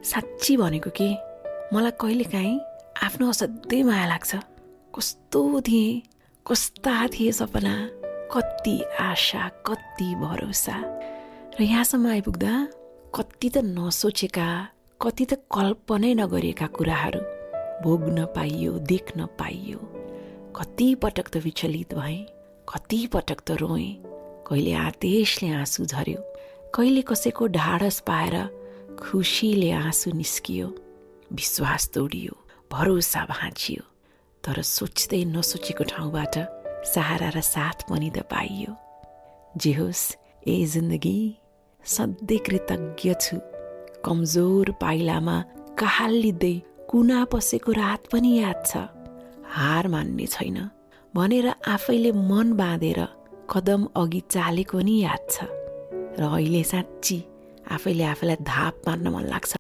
साँच्ची भनेको के मलाई कहिलेकाहीँ आफ्नो असाध्यै माया लाग्छ। कस्तो थिएँ, कस्ता थिए सपना, कति आशा, कति भरोसा। र यहाँसम्म आइपुग्दा कति त नसोचेका, कति त कल्पनै नगरेका कुराहरू भोग्न पाइयो, देख्न पाइयो। कति पटक त विचलित भएँ, कति पटक त रोएँ, कहिले आदेशले आँसु झर्यो, कहिले कसैको ढाडस पाएर खुसीले आँसु निस्कियो, विश्वास तोडियो, भरोसा भाँचियो। तर सोच्दै नसोचेको ठाउँबाट सहारा र साथ पनि त पाइयो। जे होस्, ए जिन्दगी सधैँ कृतज्ञ छु। कमजोर पाइलामा कहालिँदै कुना पसेको रात पनि याद छ। हार मान्ने छैन भनेर आफैले मन बाँधेर कदम अघि चालेको नि याद छ। र अहिले साँच्ची आफैले आफैलाई धाप मार्न मन लाग्छ।